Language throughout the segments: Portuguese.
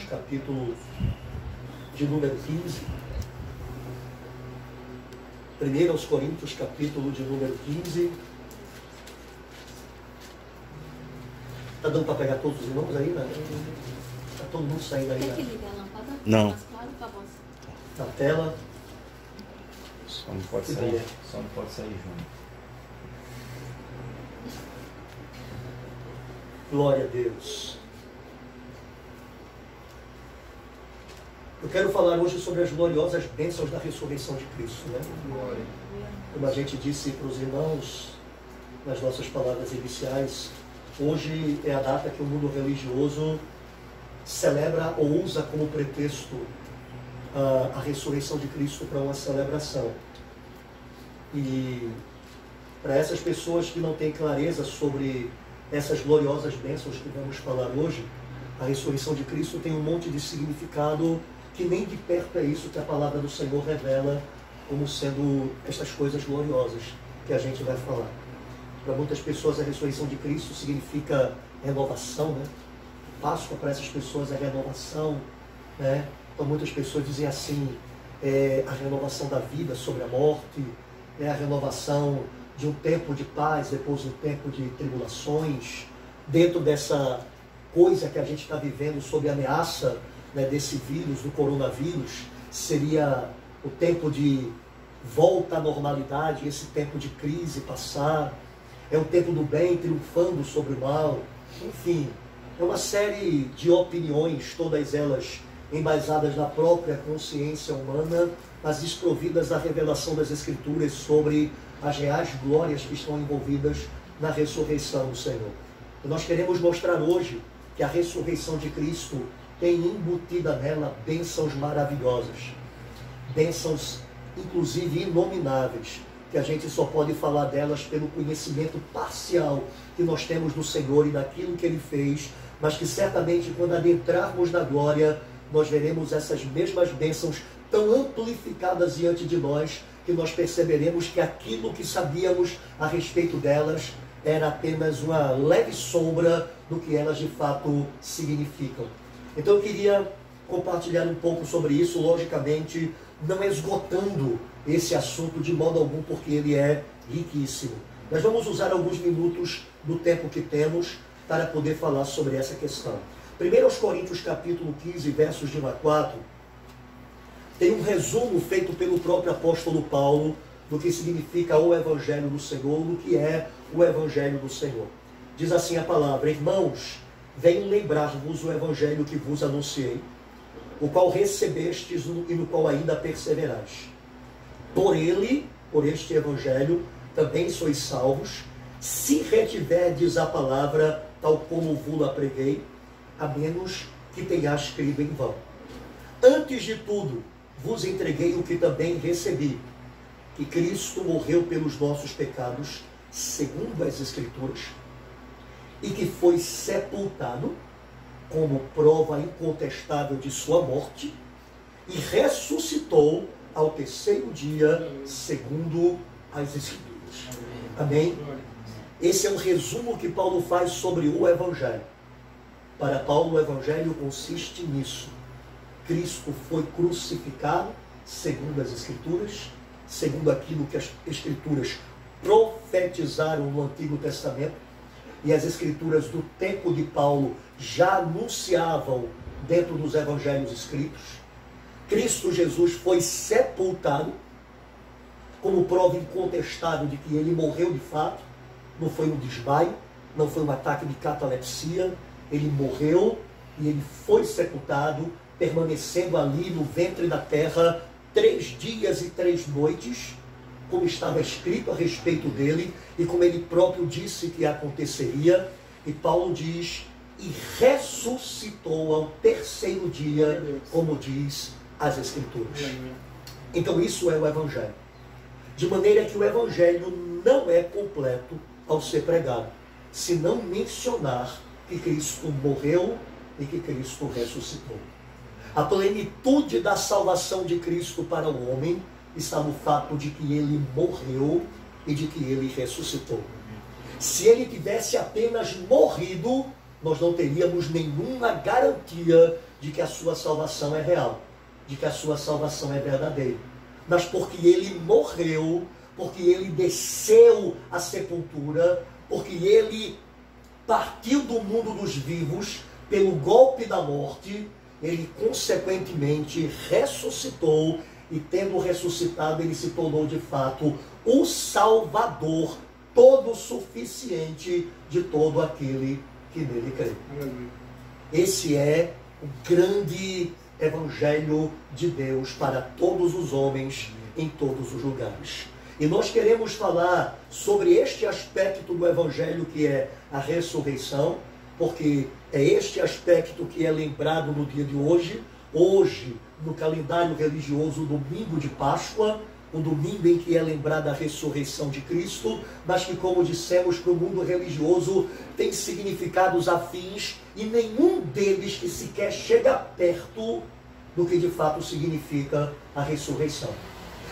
capítulo de número 15. 1 Coríntios, capítulo de número 15. Está dando para pegar todos os irmãos aí, né? Está todo mundo saindo aí, Tem que né? ligar a lâmpada? Não. Mais claro, tá bom. Na tela. Só não pode Que sair, bom. só não pode sair junto. Glória a Deus. Eu quero falar hoje sobre as gloriosas bênçãos da ressurreição de Cristo, né? Glória. Como a gente disse para os irmãos nas nossas palavras iniciais, hoje é a data que o mundo religioso celebra ou usa como pretexto a ressurreição de Cristo para uma celebração. E para essas pessoas que não têm clareza sobre essas gloriosas bênçãos que vamos falar hoje, a ressurreição de Cristo tem um monte de significado que nem de perto é isso que a palavra do Senhor revela como sendo estas coisas gloriosas que a gente vai falar. Para muitas pessoas a ressurreição de Cristo significa renovação, né? Páscoa para essas pessoas é renovação, né? Então muitas pessoas dizem assim, a renovação da vida sobre a morte, a renovação de um tempo de paz depois de um tempo de tribulações, dentro dessa coisa que a gente está vivendo sob a ameaça, né, desse vírus, do coronavírus, seria o tempo de volta à normalidade, esse tempo de crise passar, é o tempo do bem triunfando sobre o mal, enfim, é uma série de opiniões, todas elas embasadas na própria consciência humana, mas desprovidas da revelação das Escrituras sobre as reais glórias que estão envolvidas na ressurreição do Senhor. E nós queremos mostrar hoje que a ressurreição de Cristo tem embutida nela bênçãos maravilhosas, bênçãos inclusive inomináveis, que a gente só pode falar delas pelo conhecimento parcial que nós temos do Senhor e daquilo que Ele fez, mas que certamente quando adentrarmos na glória, nós veremos essas mesmas bênçãos tão amplificadas diante de nós, que nós perceberemos que aquilo que sabíamos a respeito delas era apenas uma leve sombra do que elas de fato significam. Então eu queria compartilhar um pouco sobre isso, logicamente não esgotando esse assunto de modo algum, porque ele é riquíssimo. Nós vamos usar alguns minutos do tempo que temos para poder falar sobre essa questão. 1 Coríntios capítulo 15, versos de 1 a 4, tem um resumo feito pelo próprio apóstolo Paulo do que significa o Evangelho do Senhor, do que é o Evangelho do Senhor. Diz assim a palavra: irmãos, venho lembrar-vos o Evangelho que vos anunciei, o qual recebestes e no qual ainda perseverais. Por ele, por este Evangelho, também sois salvos, se retiverdes a palavra tal como vos-la preguei, a menos que tenhas crido em vão. Antes de tudo, vos entreguei o que também recebi, que Cristo morreu pelos nossos pecados, segundo as Escrituras, e que foi sepultado, como prova incontestável de sua morte, e ressuscitou ao terceiro dia, segundo as Escrituras. Amém? Esse é um resumo que Paulo faz sobre o Evangelho. Para Paulo, o Evangelho consiste nisso. Cristo foi crucificado, segundo as Escrituras, segundo aquilo que as Escrituras profetizaram no Antigo Testamento, e as Escrituras do tempo de Paulo já anunciavam dentro dos Evangelhos escritos. Cristo Jesus foi sepultado, como prova incontestável de que ele morreu de fato, não foi um desmaio, não foi um ataque de catalepsia, ele morreu e ele foi sepultado, permanecendo ali no ventre da terra 3 dias e 3 noites, como estava escrito a respeito dele e como ele próprio disse que aconteceria. E Paulo diz, e ressuscitou ao terceiro dia, como diz as Escrituras. Então isso é o Evangelho. De maneira que o Evangelho não é completo ao ser pregado, se não mencionar que Cristo morreu e que Cristo ressuscitou. A plenitude da salvação de Cristo para o homem está no fato de que ele morreu e de que ele ressuscitou. Se ele tivesse apenas morrido, nós não teríamos nenhuma garantia de que a sua salvação é real, de que a sua salvação é verdadeira. Mas porque ele morreu, porque ele desceu à sepultura, porque ele partiu do mundo dos vivos pelo golpe da morte, ele consequentemente ressuscitou, e tendo ressuscitado, ele se tornou de fato o Salvador todo suficiente de todo aquele que nele crê. Esse é o grande Evangelho de Deus para todos os homens em todos os lugares. E nós queremos falar sobre este aspecto do Evangelho que é a ressurreição, porque é este aspecto que é lembrado no dia de hoje. Hoje, no calendário religioso, o domingo de Páscoa, o domingo em que é lembrada a ressurreição de Cristo, mas que, como dissemos, para o mundo religioso tem significados afins e nenhum deles que sequer chega perto do que de fato significa a ressurreição.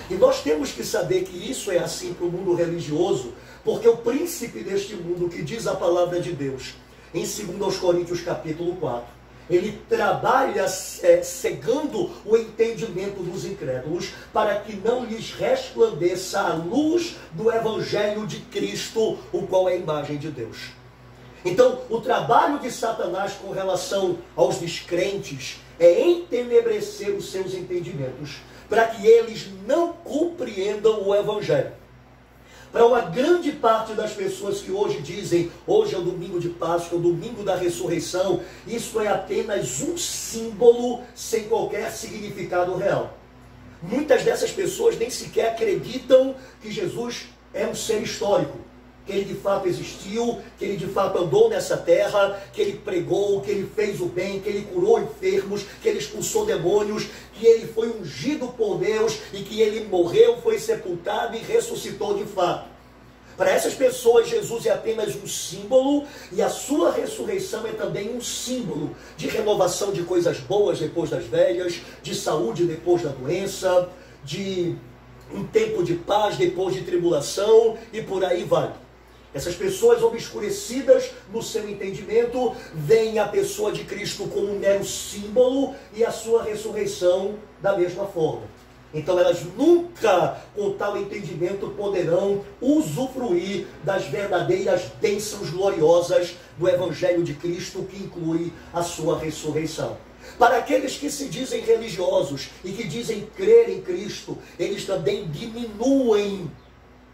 E nós temos que saber que isso é assim para o mundo religioso, porque o príncipe deste mundo, que diz a palavra de Deus, em 2 Coríntios capítulo 4, ele trabalha cegando o entendimento dos incrédulos, para que não lhes resplandeça a luz do Evangelho de Cristo, o qual é a imagem de Deus. Então, o trabalho de Satanás com relação aos descrentes é entenebrecer os seus entendimentos, para que eles não compreendam o Evangelho. Para uma grande parte das pessoas que hoje dizem, hoje é o domingo de Páscoa, é o domingo da ressurreição, isso é apenas um símbolo sem qualquer significado real. Muitas dessas pessoas nem sequer acreditam que Jesus é um ser histórico, que ele de fato existiu, que ele de fato andou nessa terra, que ele pregou, que ele fez o bem, que ele curou enfermos, que ele expulsou demônios, que ele foi ungido por Deus e que ele morreu, foi sepultado e ressuscitou de fato. Para essas pessoas, Jesus é apenas um símbolo, e a sua ressurreição é também um símbolo de renovação de coisas boas depois das velhas, de saúde depois da doença, de um tempo de paz depois de tribulação, e por aí vai. Essas pessoas obscurecidas no seu entendimento veem a pessoa de Cristo como um mero símbolo e a sua ressurreição da mesma forma. Então elas nunca, com tal entendimento, poderão usufruir das verdadeiras bênçãos gloriosas do Evangelho de Cristo, que inclui a sua ressurreição. Para aqueles que se dizem religiosos e que dizem crer em Cristo, eles também diminuem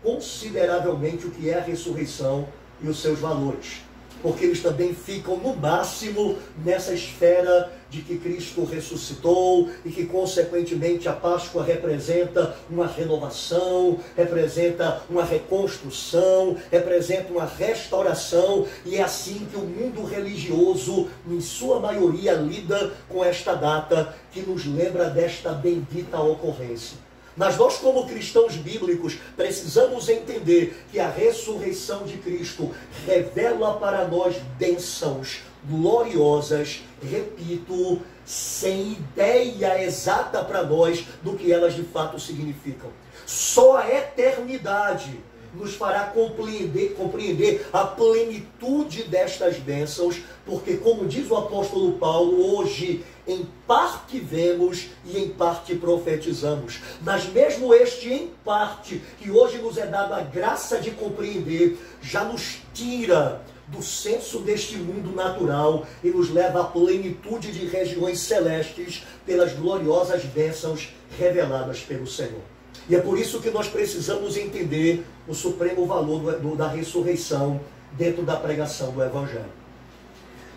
consideravelmente o que é a ressurreição e os seus valores, porque eles também ficam no máximo nessa esfera de que Cristo ressuscitou e que consequentemente a Páscoa representa uma renovação, representa uma reconstrução, representa uma restauração, e é assim que o mundo religioso, em sua maioria, lida com esta data que nos lembra desta bendita ocorrência. Mas nós, como cristãos bíblicos, precisamos entender que a ressurreição de Cristo revela para nós bênçãos gloriosas, repito, sem ideia exata para nós do que elas de fato significam. Só a eternidade nos fará compreender a plenitude destas bênçãos, porque, como diz o apóstolo Paulo, hoje em parte vemos e em parte profetizamos. Mas mesmo este em parte, que hoje nos é dado a graça de compreender, já nos tira do senso deste mundo natural e nos leva à plenitude de regiões celestes pelas gloriosas bênçãos reveladas pelo Senhor. E é por isso que nós precisamos entender o supremo valor da ressurreição dentro da pregação do Evangelho.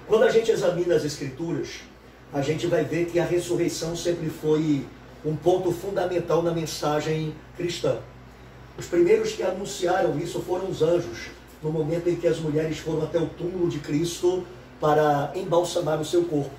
Quando a gente examina as Escrituras, a gente vai ver que a ressurreição sempre foi um ponto fundamental na mensagem cristã. Os primeiros que anunciaram isso foram os anjos, no momento em que as mulheres foram até o túmulo de Cristo para embalsamar o seu corpo.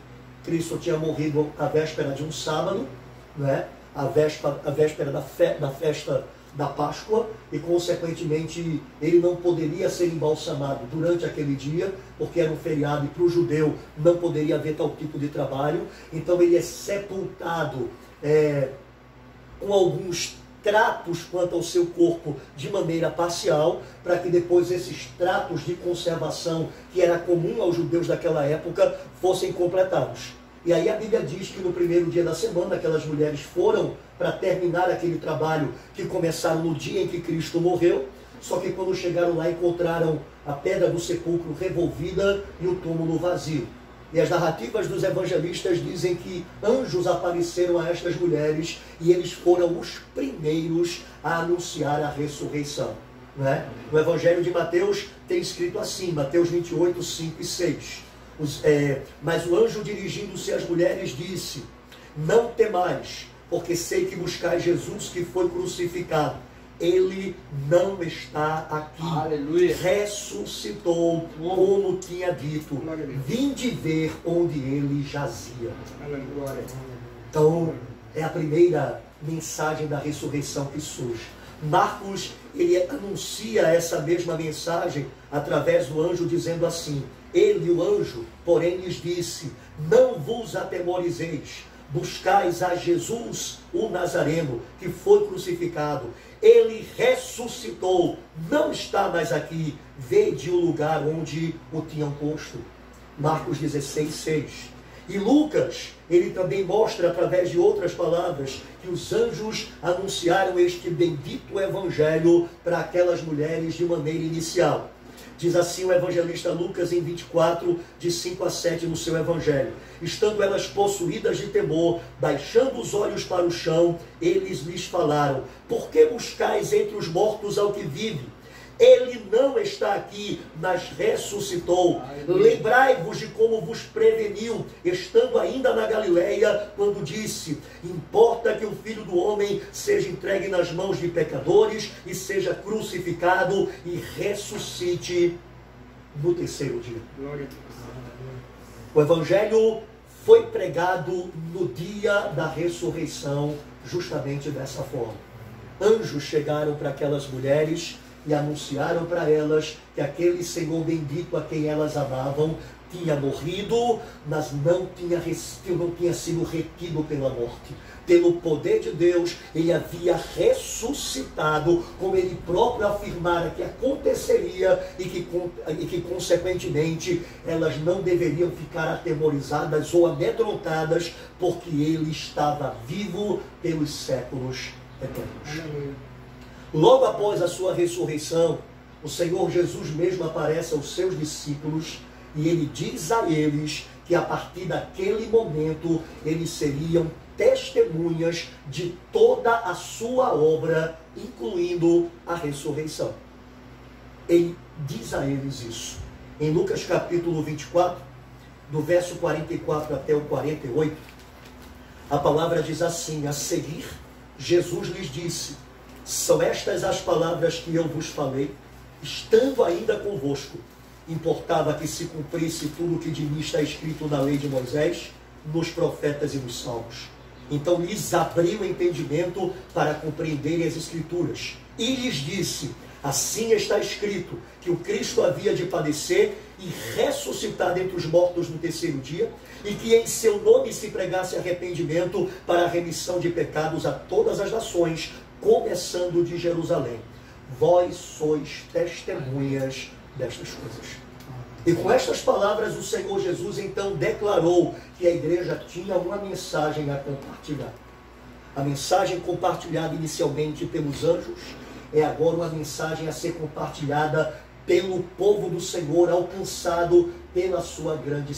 Cristo tinha morrido à véspera de um sábado, né? A véspera da festa da Páscoa, e consequentemente ele não poderia ser embalsamado durante aquele dia, porque era um feriado e para o judeu não poderia haver tal tipo de trabalho. Então ele é sepultado com alguns tratos quanto ao seu corpo de maneira parcial, para que depois esses tratos de conservação, que era comum aos judeus daquela época, fossem completados. E aí a Bíblia diz que no primeiro dia da semana, aquelas mulheres foram para terminar aquele trabalho que começaram no dia em que Cristo morreu, só que quando chegaram lá encontraram a pedra do sepulcro revolvida e o túmulo vazio. E as narrativas dos evangelistas dizem que anjos apareceram a estas mulheres e eles foram os primeiros a anunciar a ressurreição. Né? No Evangelho de Mateus tem escrito assim, Mateus 28, 5 e 6. Mas o anjo, dirigindo-se às mulheres, disse: não temais, porque sei que buscais Jesus que foi crucificado. Ele não está aqui. Aleluia. Ressuscitou, como tinha dito. Vinde ver onde ele jazia. Aleluia. Então, é a primeira mensagem da ressurreição que surge. Marcos, ele anuncia essa mesma mensagem através do anjo, dizendo assim: ele, o anjo, porém lhes disse: não vos atemorizeis, buscais a Jesus, o Nazareno, que foi crucificado. Ele ressuscitou, não está mais aqui, vede o lugar onde o tinham posto. Marcos 16, 6. E Lucas, ele também mostra através de outras palavras que os anjos anunciaram este bendito evangelho para aquelas mulheres de maneira inicial. Diz assim o evangelista Lucas em 24, de 5 a 7 no seu evangelho: estando elas possuídas de temor, baixando os olhos para o chão, eles lhes falaram: por que buscais entre os mortos ao que vive? Ele não está aqui, mas ressuscitou. Lembrai-vos de como vos preveniu, estando ainda na Galileia, quando disse: importa que o Filho do Homem seja entregue nas mãos de pecadores e seja crucificado e ressuscite no terceiro dia. O Evangelho foi pregado no dia da ressurreição, justamente dessa forma. Anjos chegaram para aquelas mulheres e anunciaram para elas que aquele Senhor bendito a quem elas amavam tinha morrido, mas não tinha sido retido pela morte. Pelo poder de Deus, ele havia ressuscitado, como ele próprio afirmara que aconteceria e que consequentemente, elas não deveriam ficar atemorizadas ou amedrontadas, porque ele estava vivo pelos séculos eternos. Logo após a sua ressurreição, o Senhor Jesus mesmo aparece aos seus discípulos e ele diz a eles que a partir daquele momento eles seriam testemunhas de toda a sua obra, incluindo a ressurreição. Ele diz a eles isso. Em Lucas capítulo 24, do verso 44 até o 48, a palavra diz assim: a seguir, Jesus lhes disse: são estas as palavras que eu vos falei, estando ainda convosco. Importava que se cumprisse tudo o que de mim está escrito na lei de Moisés, nos profetas e nos salmos. Então lhes abriu o entendimento para compreenderem as Escrituras. E lhes disse: assim está escrito, que o Cristo havia de padecer e ressuscitar dentre os mortos no terceiro dia, e que em seu nome se pregasse arrependimento para a remissão de pecados a todas as nações, começando de Jerusalém. Vós sois testemunhas destas coisas. E com estas palavras o Senhor Jesus então declarou que a igreja tinha uma mensagem a compartilhar. A mensagem compartilhada inicialmente pelos anjos é agora uma mensagem a ser compartilhada pelo povo do Senhor, alcançado pela sua grande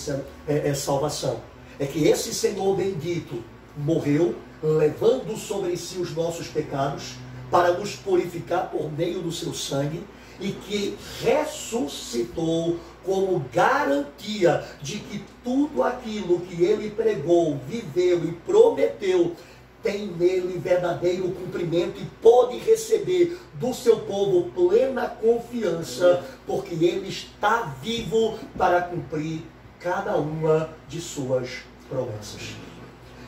salvação. É que esse Senhor bendito morreu, levando sobre si os nossos pecados, para nos purificar por meio do seu sangue, e que ressuscitou como garantia de que tudo aquilo que ele pregou, viveu e prometeu tem nele verdadeiro cumprimento e pode receber do seu povo plena confiança, porque ele está vivo para cumprir cada uma de suas promessas.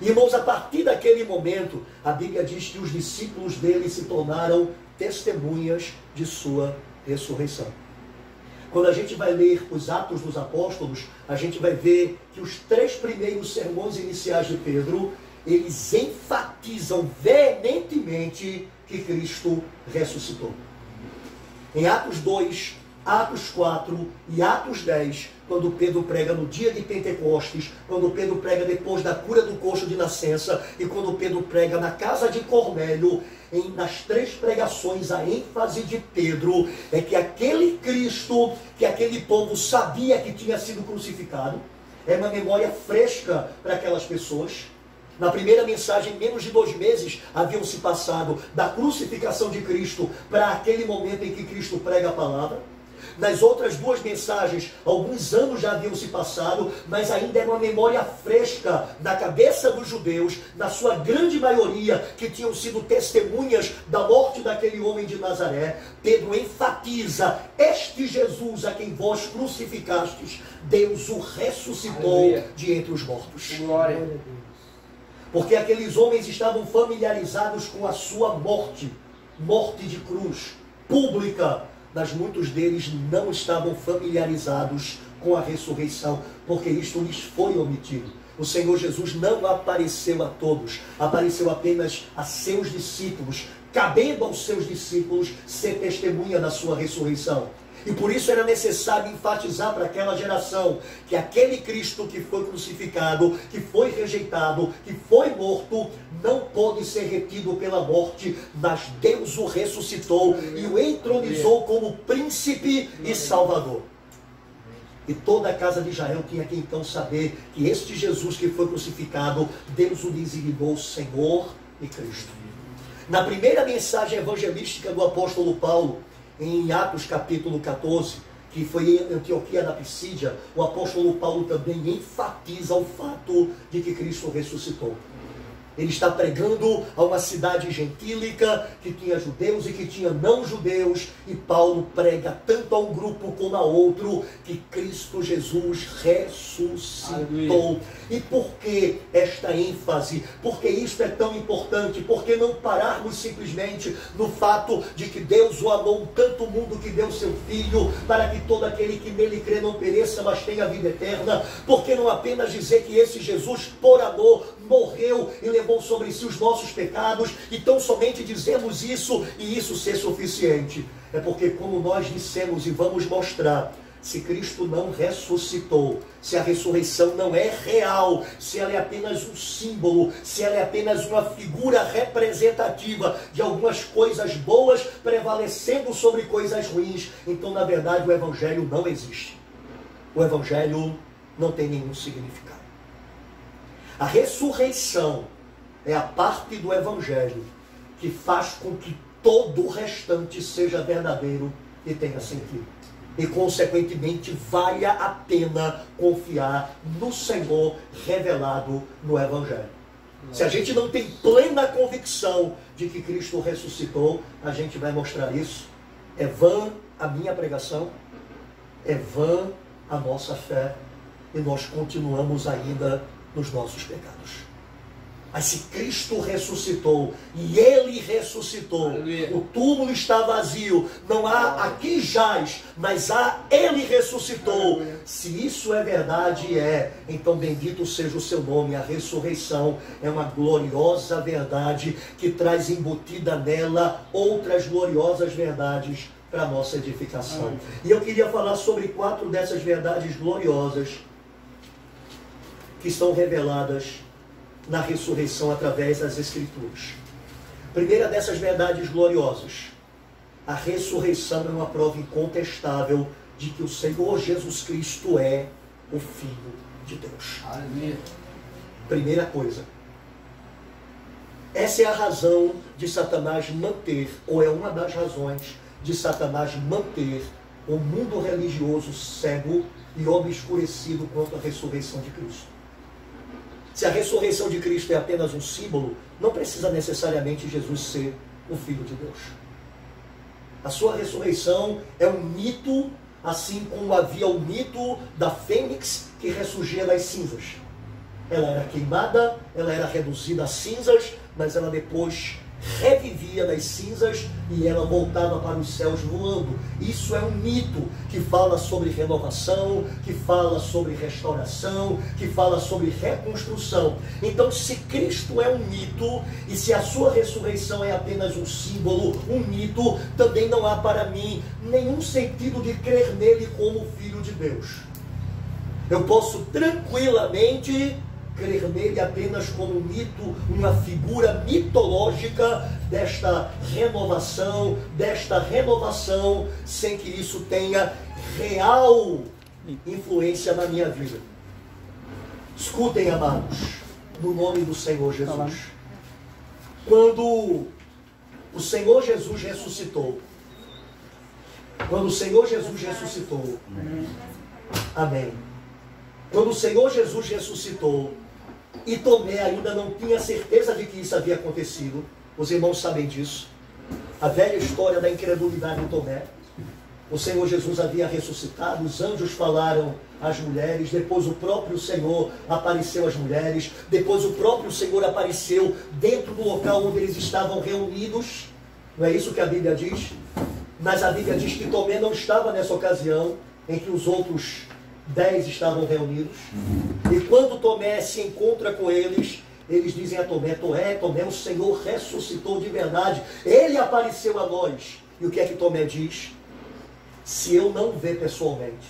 Irmãos, a partir daquele momento, a Bíblia diz que os discípulos dele se tornaram testemunhas de sua ressurreição. Quando a gente vai ler os Atos dos Apóstolos, a gente vai ver que os 3 primeiros sermões iniciais de Pedro, eles enfatizam veementemente que Cristo ressuscitou. Em Atos 2, Atos 4 e Atos 10, quando Pedro prega no dia de Pentecostes, quando Pedro prega depois da cura do coxo de nascença, e quando Pedro prega na casa de Cornélio, nas 3 pregações, a ênfase de Pedro é que aquele Cristo, que aquele povo sabia que tinha sido crucificado, é uma memória fresca para aquelas pessoas. Na primeira mensagem, menos de 2 meses haviam se passado da crucificação de Cristo para aquele momento em que Cristo prega a palavra. Nas outras 2 mensagens, alguns anos já haviam se passado, mas ainda é uma memória fresca na cabeça dos judeus, na sua grande maioria, que tinham sido testemunhas da morte daquele homem de Nazaré. Pedro enfatiza: este Jesus a quem vós crucificastes, Deus o ressuscitou, aleluia, de entre os mortos. Glória a Deus. Porque aqueles homens estavam familiarizados com a sua morte, morte de cruz, pública, mas muitos deles não estavam familiarizados com a ressurreição, porque isto lhes foi omitido. O Senhor Jesus não apareceu a todos, apareceu apenas a seus discípulos, cabendo aos seus discípulos ser testemunha da sua ressurreição. E por isso era necessário enfatizar para aquela geração que aquele Cristo que foi crucificado, que foi rejeitado, que foi morto, não pôde ser retido pela morte, mas Deus o ressuscitou e o entronizou como príncipe e salvador. E toda a casa de Israel tinha que então saber que este Jesus que foi crucificado, Deus o designou Senhor e Cristo. Na primeira mensagem evangelística do apóstolo Paulo, em Atos capítulo 14, que foi em Antioquia da Pisídia, o apóstolo Paulo também enfatiza o fato de que Cristo ressuscitou. Ele está pregando a uma cidade gentílica que tinha judeus e que tinha não judeus, e Paulo prega tanto a um grupo como a outro que Cristo Jesus ressuscitou. Aleluia. E por que esta ênfase? Por que isto é tão importante? Por que não pararmos simplesmente no fato de que Deus o amou tanto o mundo que deu seu Filho, para que todo aquele que nele crê não pereça, mas tenha vida eterna? Por que não apenas dizer que esse Jesus, por amor, morreu e levou sobre si os nossos pecados, e tão somente dizemos isso e isso ser suficiente? É porque, como nós dissemos e vamos mostrar, se Cristo não ressuscitou, se a ressurreição não é real, se ela é apenas um símbolo, se ela é apenas uma figura representativa de algumas coisas boas prevalecendo sobre coisas ruins, então na verdade o Evangelho não existe. O Evangelho não tem nenhum significado. A ressurreição é a parte do Evangelho que faz com que todo o restante seja verdadeiro e tenha sentido. E, consequentemente, vale a pena confiar no Senhor revelado no Evangelho. Se a gente não tem plena convicção de que Cristo ressuscitou, a gente vai mostrar isso. É vã a minha pregação, é vã a nossa fé, e nós continuamos ainda nos nossos pecados. Mas se Cristo ressuscitou, e Ele ressuscitou, aleluia, o túmulo está vazio, não há aqui jaz, mas Ele ressuscitou. Aleluia. Se isso é verdade, então bendito seja o seu nome. A ressurreição é uma gloriosa verdade que traz embutida nela outras gloriosas verdades para a nossa edificação. Aleluia. E eu queria falar sobre 4 dessas verdades gloriosas que estão reveladas na ressurreição através das Escrituras. Primeira dessas verdades gloriosas: a ressurreição é uma prova incontestável de que o Senhor Jesus Cristo é o Filho de Deus. Aleluia. Primeira coisa, essa é a razão de Satanás manter, ou é uma das razões de Satanás manter o mundo religioso cego e obscurecido quanto à ressurreição de Cristo. Se a ressurreição de Cristo é apenas um símbolo, não precisa necessariamente Jesus ser o Filho de Deus. A sua ressurreição é um mito, assim como havia o mito da fênix que ressurgia das cinzas. Ela era queimada, ela era reduzida a cinzas, mas ela depois revivia revivia das cinzas e ela voltava para os céus voando. Isso é um mito que fala sobre renovação, que fala sobre restauração, que fala sobre reconstrução. Então, se Cristo é um mito e se a sua ressurreição é apenas um símbolo, um mito, também não há para mim nenhum sentido de crer nele como Filho de Deus. Eu posso tranquilamente crer nele apenas como um mito, uma figura mitológica desta renovação, sem que isso tenha real influência na minha vida. Escutem, amados, no nome do Senhor Jesus. Quando o Senhor Jesus ressuscitou, amém. Quando o Senhor Jesus ressuscitou, e Tomé ainda não tinha certeza de que isso havia acontecido, os irmãos sabem disso, a velha história da incredulidade de Tomé. O Senhor Jesus havia ressuscitado, os anjos falaram às mulheres, depois o próprio Senhor apareceu às mulheres, depois o próprio Senhor apareceu dentro do local onde eles estavam reunidos. Não é isso que a Bíblia diz? Mas a Bíblia diz que Tomé não estava nessa ocasião em que os outros 10 estavam reunidos. E quando Tomé se encontra com eles, eles dizem a Tomé, Tomé, o Senhor ressuscitou de verdade, ele apareceu a nós. E o que é que Tomé diz? Se eu não ver pessoalmente,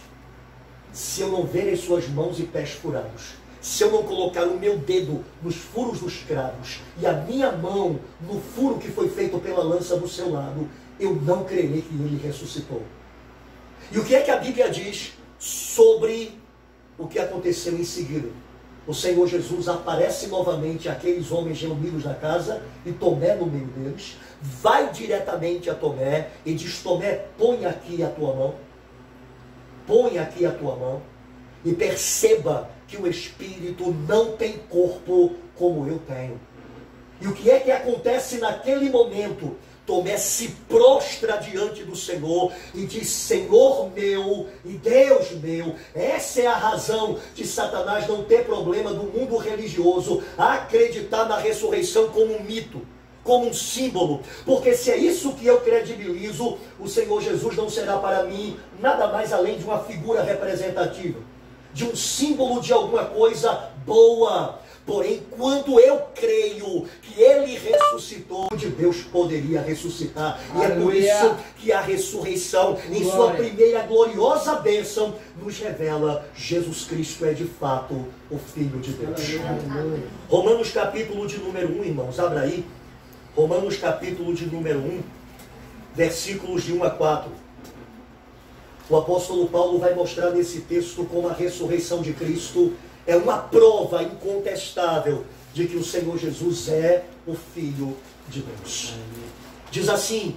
se eu não ver as suas mãos e pés furados, se eu não colocar o meu dedo nos furos dos cravos e a minha mão no furo que foi feito pela lança do seu lado, eu não crerei que ele ressuscitou. E o que é que a Bíblia diz sobre o que aconteceu em seguida? O Senhor Jesus aparece novamente àqueles homens reunidos na casa, e Tomé no meio deles, vai diretamente a Tomé e diz, Tomé, põe aqui a tua mão, e perceba que o Espírito não tem corpo como eu tenho. E o que é que acontece naquele momento? Tomé se prostra diante do Senhor e diz, Senhor meu e Deus meu. Essa é a razão de Satanás não ter problema do mundo religioso acreditar na ressurreição como um mito, como um símbolo. Porque se é isso que eu credibilizo, o Senhor Jesus não será para mim nada mais além de uma figura representativa, de um símbolo de alguma coisa boa. Porém, quando eu creio que ele ressuscitou, de Deus poderia ressuscitar. E é por isso que a ressurreição, em sua primeira gloriosa bênção, nos revela Jesus Cristo é de fato o Filho de Deus. Romanos capítulo de número 1, irmãos, abra aí. Romanos capítulo de número 1, versículos de 1 a 4. O apóstolo Paulo vai mostrar nesse texto como a ressurreição de Cristo é uma prova incontestável de que o Senhor Jesus é o Filho de Deus. Diz assim,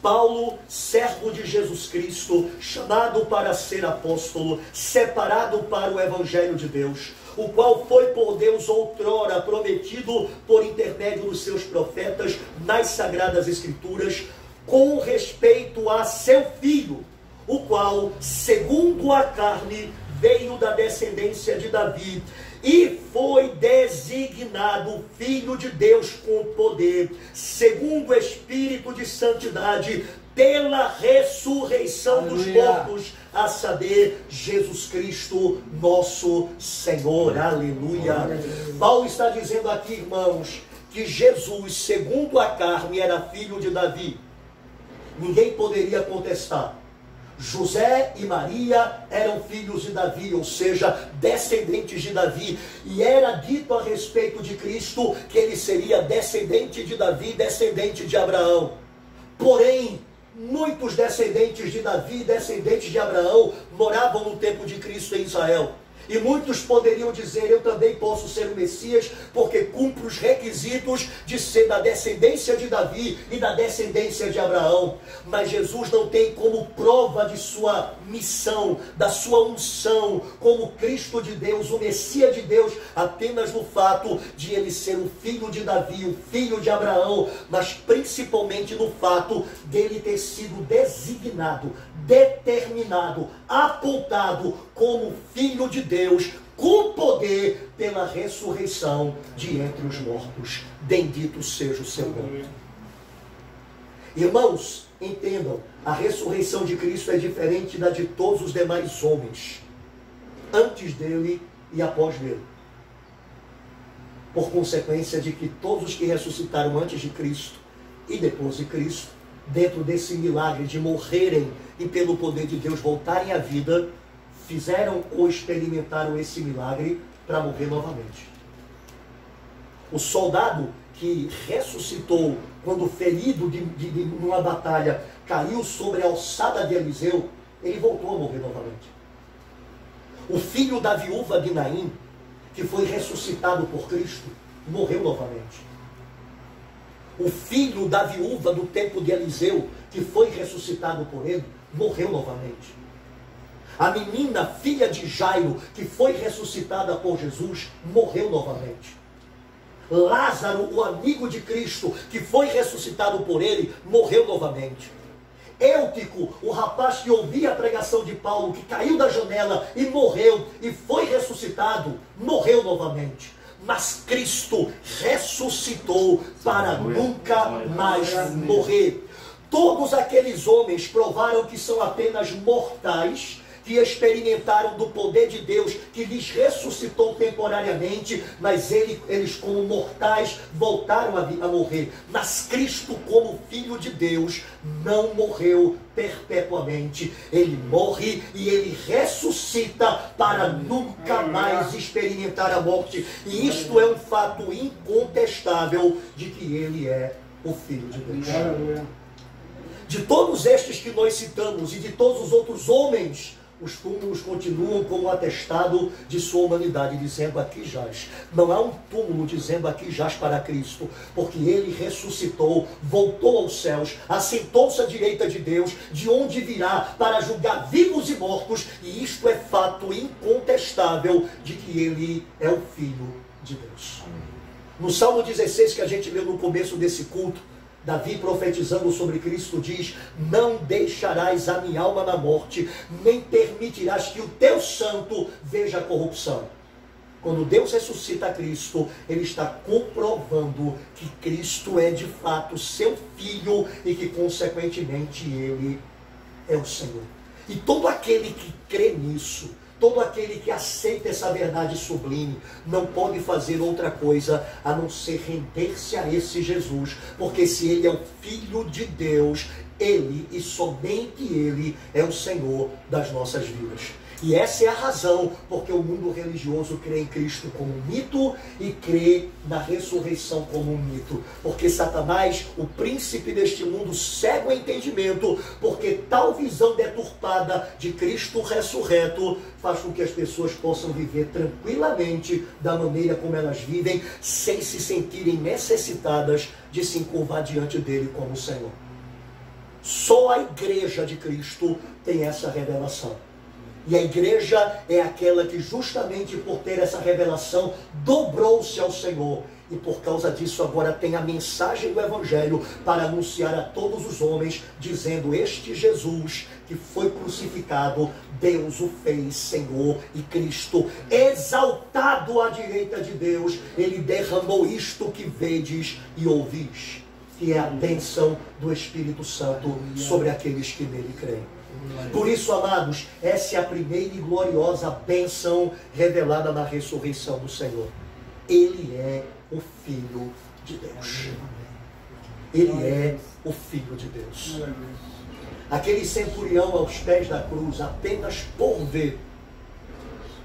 Paulo, servo de Jesus Cristo, chamado para ser apóstolo, separado para o Evangelho de Deus, o qual foi por Deus outrora prometido por intermédio dos seus profetas nas Sagradas Escrituras, com respeito a seu Filho, o qual, segundo a carne, veio da descendência de Davi e foi designado Filho de Deus com poder, segundo o Espírito de santidade, pela ressurreição dos mortos, a saber, Jesus Cristo, nosso Senhor. Aleluia. Paulo está dizendo aqui, irmãos, que Jesus, segundo a carne, era filho de Davi. Ninguém poderia contestar. José e Maria eram filhos de Davi, ou seja, descendentes de Davi. E era dito a respeito de Cristo que ele seria descendente de Davi, descendente de Abraão. Porém, muitos descendentes de Davi, descendentes de Abraão, moravam no tempo de Cristo em Israel. E muitos poderiam dizer, eu também posso ser o Messias, porque cumpro os requisitos de ser da descendência de Davi e da descendência de Abraão. Mas Jesus não tem como prova de sua missão, da sua unção, como Cristo de Deus, o Messias de Deus, apenas no fato de ele ser o filho de Davi, o filho de Abraão, mas principalmente no fato dele ter sido designado, determinado, apontado como filho de Deus com poder pela ressurreição de entre os mortos. Bendito seja o seu nome. Irmãos, entendam, a ressurreição de Cristo é diferente da de todos os demais homens, antes dele e após dele. Por consequência de que todos os que ressuscitaram antes de Cristo e depois de Cristo, dentro desse milagre de morrerem e pelo poder de Deus voltarem à vida, fizeram ou experimentaram esse milagre para morrer novamente. O soldado que ressuscitou quando ferido numa batalha caiu sobre a alçada de Eliseu, ele voltou a morrer novamente. O filho da viúva de Naim, que foi ressuscitado por Cristo, morreu novamente. O filho da viúva do tempo de Eliseu, que foi ressuscitado por ele, morreu novamente. A menina, filha de Jairo, que foi ressuscitada por Jesus, morreu novamente. Lázaro, o amigo de Cristo, que foi ressuscitado por ele, morreu novamente. Eutico, o rapaz que ouvia a pregação de Paulo, que caiu da janela e morreu, e foi ressuscitado, morreu novamente. Mas Cristo ressuscitou para nunca mais morrer. Todos aqueles homens provaram que são apenas mortais, que experimentaram do poder de Deus, que lhes ressuscitou temporariamente, mas eles como mortais voltaram a morrer. Mas Cristo, como Filho de Deus, não morreu perpetuamente. Ele morre e ele ressuscita para nunca mais experimentar a morte. E isto é um fato incontestável de que ele é o Filho de Deus. De todos estes que nós citamos e de todos os outros homens, os túmulos continuam como atestado de sua humanidade, dizendo aqui jaz. Não há um túmulo dizendo aqui jaz para Cristo, porque ele ressuscitou, voltou aos céus, assentou-se à direita de Deus, de onde virá para julgar vivos e mortos, e isto é fato incontestável de que ele é o Filho de Deus. No Salmo 16, que a gente leu no começo desse culto, Davi, profetizando sobre Cristo, diz: não deixarás a minha alma na morte, nem permitirás que o teu santo veja a corrupção. Quando Deus ressuscita Cristo, ele está comprovando que Cristo é de fato seu Filho e que consequentemente ele é o Senhor. E todo aquele que crê nisso, todo aquele que aceita essa verdade sublime, não pode fazer outra coisa a não ser render-se a esse Jesus, porque se ele é o Filho de Deus, ele e somente ele é o Senhor das nossas vidas. E essa é a razão porque o mundo religioso crê em Cristo como um mito e crê na ressurreição como um mito. Porque Satanás, o príncipe deste mundo, cega o entendimento, porque tal visão deturpada de Cristo ressurreto faz com que as pessoas possam viver tranquilamente da maneira como elas vivem, sem se sentirem necessitadas de se encurvar diante dele como Senhor. Só a igreja de Cristo tem essa revelação. E a igreja é aquela que, justamente por ter essa revelação, dobrou-se ao Senhor. E por causa disso agora tem a mensagem do Evangelho para anunciar a todos os homens, dizendo: este Jesus que foi crucificado, Deus o fez Senhor e Cristo, exaltado à direita de Deus, ele derramou isto que vedes e ouvis, que é a bênção do Espírito Santo sobre aqueles que nele creem. Por isso, amados, essa é a primeira e gloriosa bênção revelada na ressurreição do Senhor. Ele é o Filho de Deus. Ele é o Filho de Deus. Aquele centurião aos pés da cruz, apenas por ver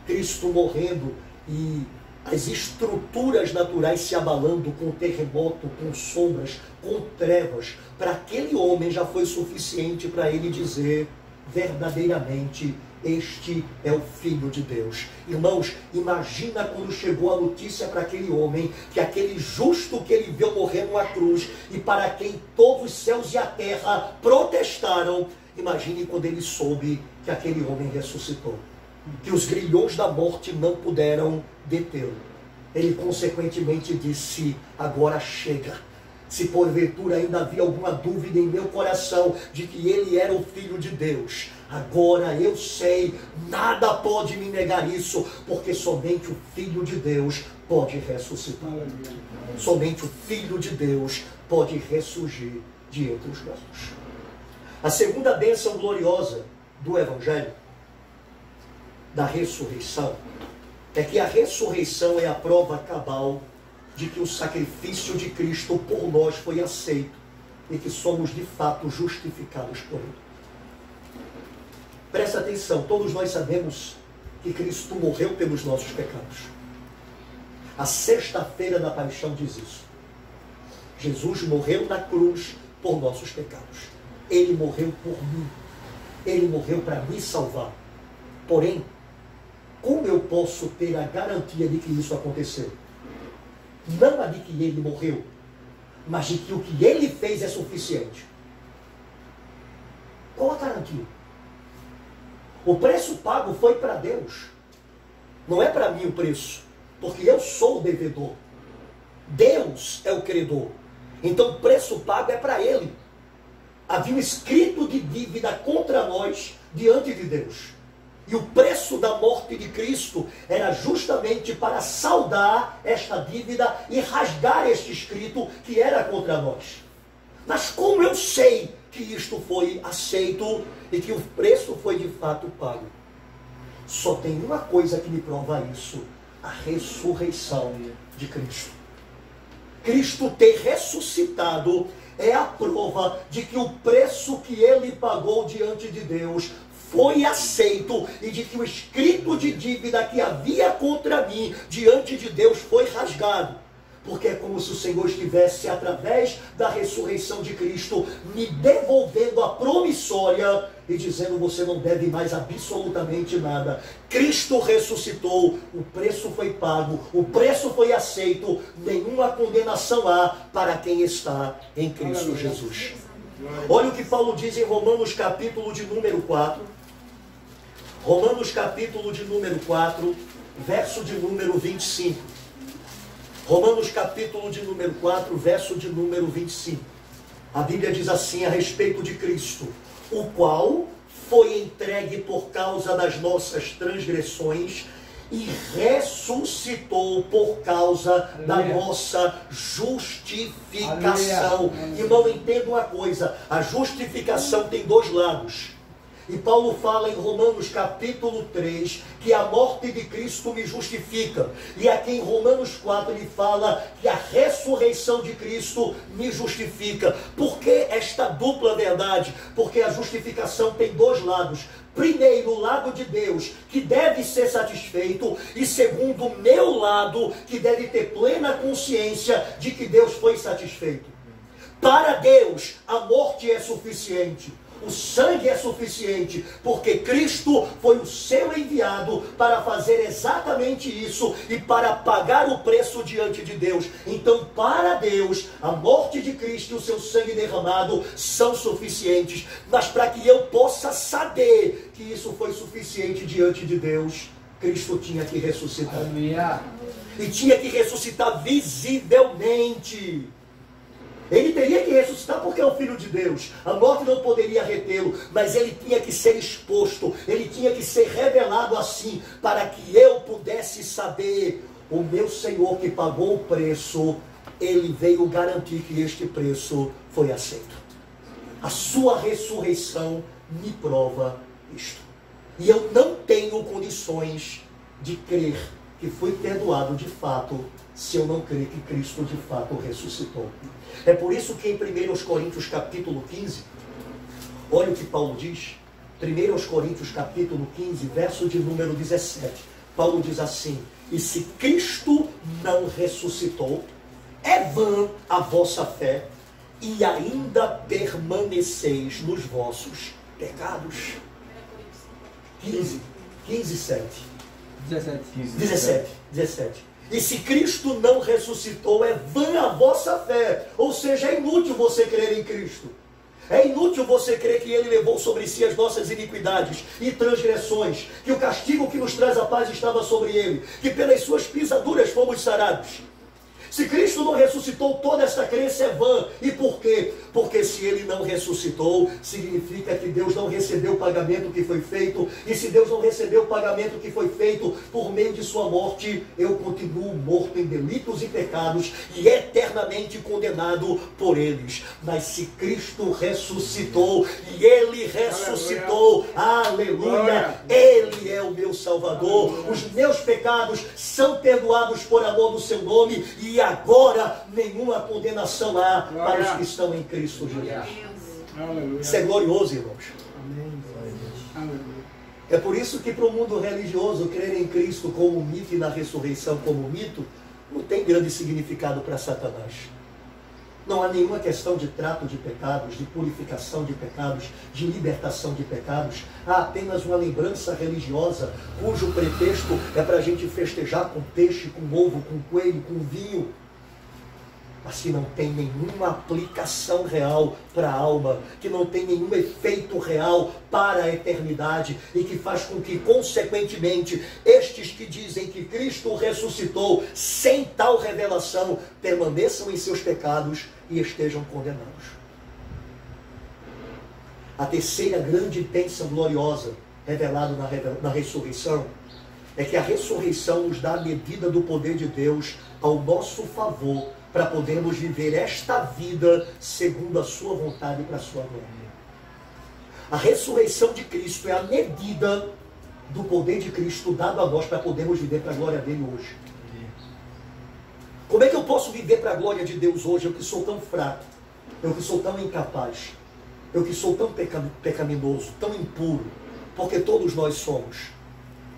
Cristo morrendo e as estruturas naturais se abalando com terremoto, com sombras, com trevas, para aquele homem já foi suficiente para ele dizer: verdadeiramente este é o Filho de Deus. Irmãos, imagina quando chegou a notícia para aquele homem, que aquele justo que ele viu morrer numa cruz, e para quem todos os céus e a terra protestaram, imagine quando ele soube que aquele homem ressuscitou, que os grilhões da morte não puderam detê-lo. Ele consequentemente disse: agora chega. Se porventura ainda havia alguma dúvida em meu coração de que ele era o Filho de Deus, agora eu sei, nada pode me negar isso, porque somente o Filho de Deus pode ressuscitar. Somente o Filho de Deus pode ressurgir de entre os mortos. A segunda bênção gloriosa do Evangelho, da ressurreição, é que a ressurreição é a prova cabal de que o sacrifício de Cristo por nós foi aceito e que somos de fato justificados por Ele. Presta atenção, todos nós sabemos que Cristo morreu pelos nossos pecados. A sexta-feira da paixão diz isso. Jesus morreu na cruz por nossos pecados. Ele morreu por mim. Ele morreu para me salvar. Porém, como eu posso ter a garantia de que isso aconteceu? Não a de que ele morreu, mas de que o que ele fez é suficiente. Qual a garantia? O preço pago foi para Deus. Não é para mim o preço, porque eu sou o devedor. Deus é o credor. Então o preço pago é para Ele. Havia um escrito de dívida contra nós diante de Deus. E o preço da morte de Cristo era justamente para saldar esta dívida e rasgar este escrito que era contra nós. Mas como eu sei que isto foi aceito e que o preço foi de fato pago? Só tem uma coisa que me prova isso: a ressurreição de Cristo. Cristo ter ressuscitado é a prova de que o preço que Ele pagou diante de Deus foi aceito e de que o escrito de dívida que havia contra mim diante de Deus foi rasgado. Porque é como se o Senhor estivesse, através da ressurreição de Cristo, me devolvendo a promissória e dizendo: você não deve mais absolutamente nada. Cristo ressuscitou, o preço foi pago, o preço foi aceito, nenhuma condenação há para quem está em Cristo Jesus. Olha o que Paulo diz em Romanos capítulo de número 4. Romanos capítulo de número 4, verso de número 25. Romanos capítulo de número 4, verso de número 25. A Bíblia diz assim a respeito de Cristo: o qual foi entregue por causa das nossas transgressões e ressuscitou por causa da nossa justificação. Irmão, entenda uma coisa: a justificação tem dois lados. E Paulo fala em Romanos capítulo 3 que a morte de Cristo me justifica. E aqui em Romanos 4 ele fala que a ressurreição de Cristo me justifica. Por que esta dupla verdade? Porque a justificação tem dois lados. Primeiro, o lado de Deus, que deve ser satisfeito. E segundo, o meu lado, que deve ter plena consciência de que Deus foi satisfeito. Para Deus, a morte é suficiente. O sangue é suficiente, porque Cristo foi o seu enviado para fazer exatamente isso e para pagar o preço diante de Deus. Então, para Deus, a morte de Cristo e o seu sangue derramado são suficientes. Mas para que eu possa saber que isso foi suficiente diante de Deus, Cristo tinha que ressuscitar. E tinha que ressuscitar visivelmente. Ele teria que ressuscitar porque é o Filho de Deus. A morte não poderia retê-lo, mas ele tinha que ser exposto, ele tinha que ser revelado assim, para que eu pudesse saber: o meu Senhor que pagou o preço, ele veio garantir que este preço foi aceito. A sua ressurreição me prova isto. E eu não tenho condições de crer que fui perdoado de fato, se eu não crer que Cristo de fato ressuscitou. É por isso que em 1 Coríntios capítulo 15, olha o que Paulo diz. 1 Coríntios capítulo 15, verso de número 17. Paulo diz assim: e se Cristo não ressuscitou, é vã a vossa fé, e ainda permaneceis nos vossos pecados. 17. E se Cristo não ressuscitou, é vã a vossa fé. Ou seja, é inútil você crer em Cristo. É inútil você crer que Ele levou sobre si as nossas iniquidades e transgressões, que o castigo que nos traz a paz estava sobre Ele, que pelas suas pisaduras fomos sarados. Se Cristo não ressuscitou, toda esta crença é vã. E por quê? Porque se Ele não ressuscitou, significa que Deus não recebeu o pagamento que foi feito. E se Deus não recebeu o pagamento que foi feito por meio de sua morte, eu continuo morto em delitos e pecados e eternamente condenado por eles. Mas se Cristo ressuscitou, e Ele ressuscitou, aleluia, Ele é o meu Salvador. Os meus pecados são perdoados por amor do seu nome, e agora nenhuma condenação há para os que estão em Cristo Jesus. Isso é glorioso, irmãos. É por isso que para o mundo religioso, crer em Cristo como mito e na ressurreição como mito, não tem grande significado para Satanás. Não há nenhuma questão de trato de pecados, de purificação de pecados, de libertação de pecados. Há apenas uma lembrança religiosa, cujo pretexto é para a gente festejar com peixe, com ovo, com coelho, com vinho. Mas que não tem nenhuma aplicação real para a alma, que não tem nenhum efeito real para a eternidade, e que faz com que, consequentemente, estes que dizem que Cristo ressuscitou sem tal revelação, permaneçam em seus pecados e estejam condenados. A terceira grande bênção gloriosa revelada na ressurreição é que a ressurreição nos dá a medida do poder de Deus ao nosso favor, para podermos viver esta vida segundo a sua vontade e para a sua glória. A ressurreição de Cristo é a medida do poder de Cristo dado a nós para podermos viver para a glória dele hoje. Como é que eu posso viver para a glória de Deus hoje, eu que sou tão fraco, eu que sou tão incapaz, eu que sou tão pecaminoso, tão impuro? Porque todos nós somos.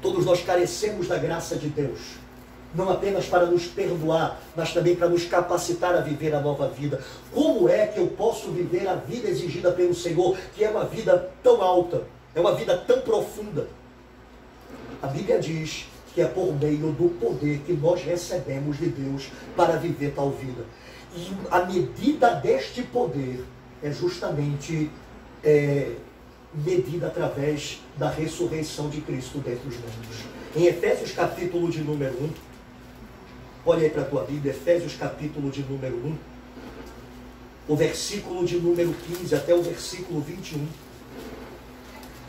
Todos nós carecemos da graça de Deus. Não apenas para nos perdoar, mas também para nos capacitar a viver a nova vida. Como é que eu posso viver a vida exigida pelo Senhor, que é uma vida tão alta, é uma vida tão profunda? A Bíblia diz que é por meio do poder que nós recebemos de Deus para viver tal vida. E a medida deste poder é justamente medida através da ressurreição de Cristo dentre os mortos. Em Efésios capítulo de número 1, olha aí para a tua Bíblia, Efésios capítulo de número 1, o versículo de número 15 até o versículo 21.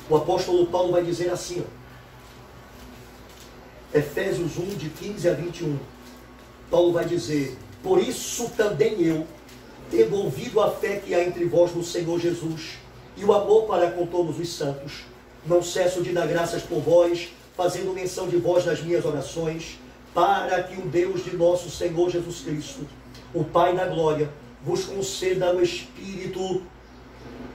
O apóstolo Paulo vai dizer assim, ó, Efésios 1, de 15 a 21. Paulo vai dizer: por isso também eu, tendo ouvido a fé que há entre vós no Senhor Jesus, e o amor para com todos os santos, não cesso de dar graças por vós, fazendo menção de vós nas minhas orações, para que o Deus de nosso Senhor Jesus Cristo, o Pai da glória, vos conceda o espírito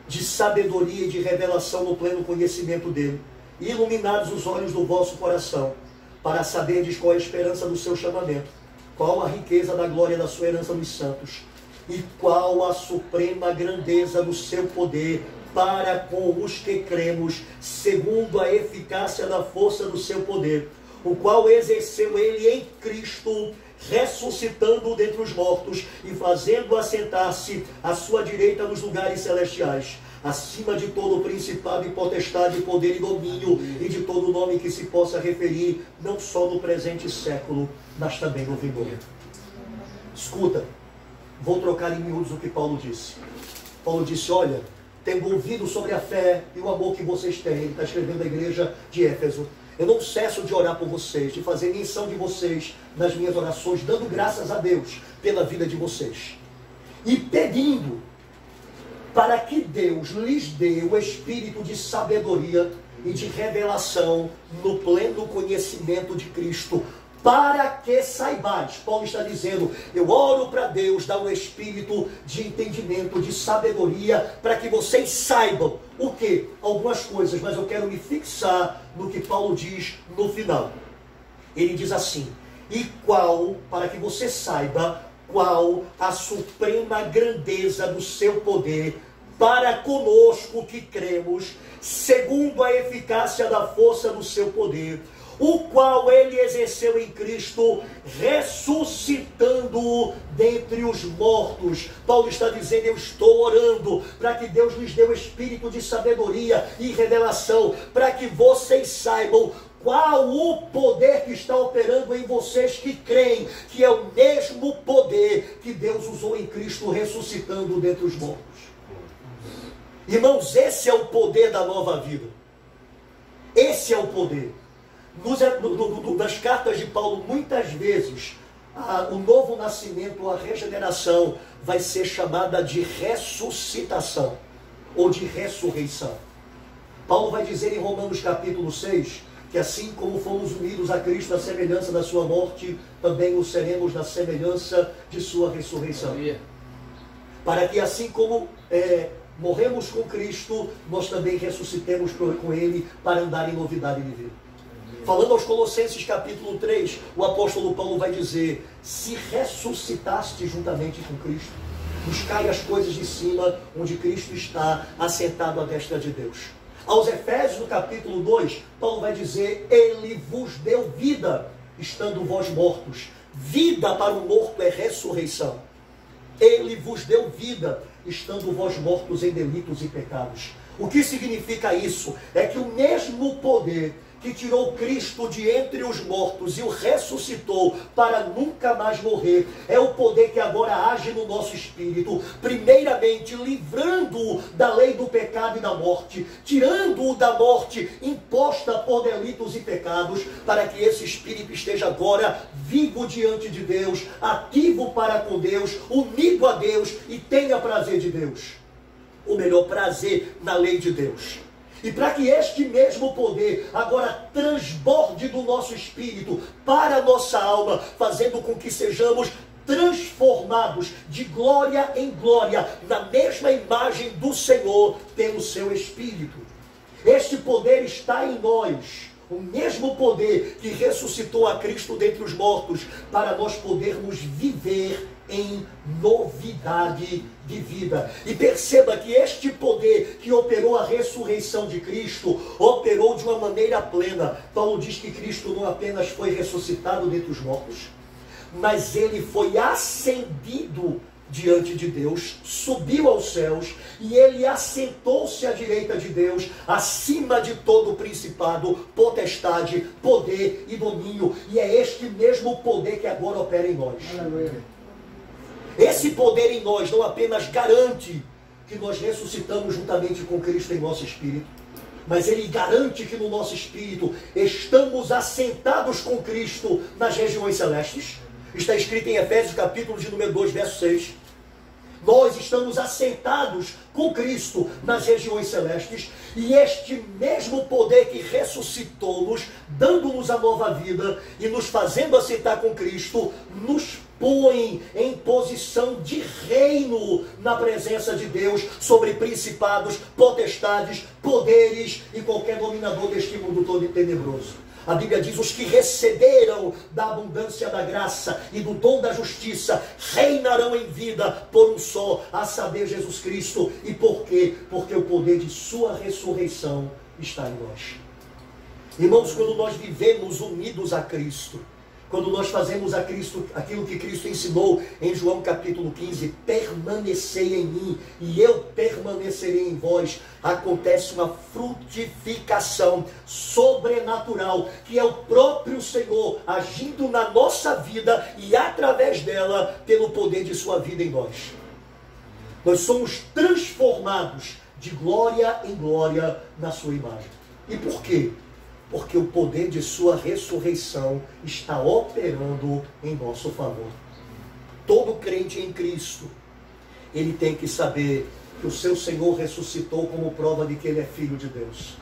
de sabedoria e de revelação no pleno conhecimento dele, e iluminados os olhos do vosso coração, para saberdes qual é a esperança do seu chamamento, qual a riqueza da glória da sua herança nos santos, e qual a suprema grandeza do seu poder para com os que cremos, segundo a eficácia da força do seu poder, o qual exerceu ele em Cristo, ressuscitando-o dentre os mortos e fazendo assentar-se à sua direita nos lugares celestiais, acima de todo principado e potestade, poder e domínio, e de todo nome que se possa referir, não só no presente século, mas também no vindouro. Escuta, vou trocar em miúdos o que Paulo disse. Paulo disse: olha, tendo ouvido sobre a fé e o amor que vocês têm, ele está escrevendo à igreja de Éfeso, eu não cesso de orar por vocês, de fazer menção de vocês nas minhas orações, dando graças a Deus pela vida de vocês, e pedindo para que Deus lhes dê o espírito de sabedoria e de revelação no pleno conhecimento de Cristo, para que saibais. Paulo está dizendo: eu oro para Deus dar um espírito de entendimento, de sabedoria, para que vocês saibam o que? Algumas coisas, mas eu quero me fixar no que Paulo diz no final. Ele diz assim: e qual, para que você saiba qual a suprema grandeza do seu poder para conosco que cremos, segundo a eficácia da força do seu poder, o qual ele exerceu em Cristo, ressuscitando-o dentre os mortos. Paulo está dizendo: eu estou orando para que Deus lhes dê o espírito de sabedoria e revelação, para que vocês saibam qual o poder que está operando em vocês que creem, que é o mesmo poder Deus usou em Cristo ressuscitando dentre os mortos. Irmãos, esse é o poder da nova vida. Esse é o poder. Nas cartas de Paulo, muitas vezes, o novo nascimento, a regeneração, vai ser chamada de ressuscitação ou de ressurreição. Paulo vai dizer em Romanos capítulo 6, que assim como fomos unidos a Cristo na semelhança da sua morte, também o seremos na semelhança de sua ressurreição. Para que assim como morremos com Cristo, nós também ressuscitemos com Ele para andar em novidade de vida. Falando aos Colossenses capítulo 3, o apóstolo Paulo vai dizer: se ressuscitaste juntamente com Cristo, buscai as coisas de cima, onde Cristo está assentado à destra de Deus. Aos Efésios, no capítulo 2, Paulo vai dizer: Ele vos deu vida, estando vós mortos. Vida para o morto é ressurreição. Ele vos deu vida, estando vós mortos em delitos e pecados. O que significa isso? É que o mesmo poder que tirou Cristo de entre os mortos e o ressuscitou para nunca mais morrer, é o poder que agora age no nosso espírito, primeiramente livrando-o da lei do pecado e da morte, tirando-o da morte imposta por delitos e pecados, para que esse espírito esteja agora vivo diante de Deus, ativo para com Deus, unido a Deus e tenha prazer de Deus. O melhor, prazer na lei de Deus. E para que este mesmo poder agora transborde do nosso espírito para a nossa alma, fazendo com que sejamos transformados de glória em glória, na mesma imagem do Senhor, pelo seu Espírito. Este poder está em nós, o mesmo poder que ressuscitou a Cristo dentre os mortos, para nós podermos viver em novidade de vida. E perceba que este poder que operou a ressurreição de Cristo, operou de uma maneira plena. Paulo diz que Cristo não apenas foi ressuscitado dentre os mortos, mas ele foi ascendido diante de Deus, subiu aos céus, e ele assentou-se à direita de Deus, acima de todo principado, potestade, poder e domínio. E é este mesmo poder que agora opera em nós. Aleluia. Esse poder em nós não apenas garante que nós ressuscitamos juntamente com Cristo em nosso espírito, mas ele garante que no nosso espírito estamos assentados com Cristo nas regiões celestes. Está escrito em Efésios capítulo de número 2, verso 6. Nós estamos assentados com Cristo nas regiões celestes, e este mesmo poder que ressuscitou-nos, dando-nos a nova vida e nos fazendo assentar com Cristo, nos põe em posição de reino na presença de Deus sobre principados, potestades, poderes e qualquer dominador deste mundo todo tenebroso. A Bíblia diz: os que receberam da abundância da graça e do dom da justiça reinarão em vida por um só, a saber, Jesus Cristo. E por quê? Porque o poder de sua ressurreição está em nós. Irmãos, quando nós vivemos unidos a Cristo, quando nós fazemos a Cristo aquilo que Cristo ensinou em João capítulo 15, permanecei em mim e eu permanecerei em vós, acontece uma frutificação sobrenatural, que é o próprio Senhor agindo na nossa vida e através dela, pelo poder de sua vida em nós. Nós somos transformados de glória em glória na sua imagem. E por quê? Porque o poder de sua ressurreição está operando em nosso favor. Todo crente em Cristo, ele tem que saber que o seu Senhor ressuscitou como prova de que ele é filho de Deus.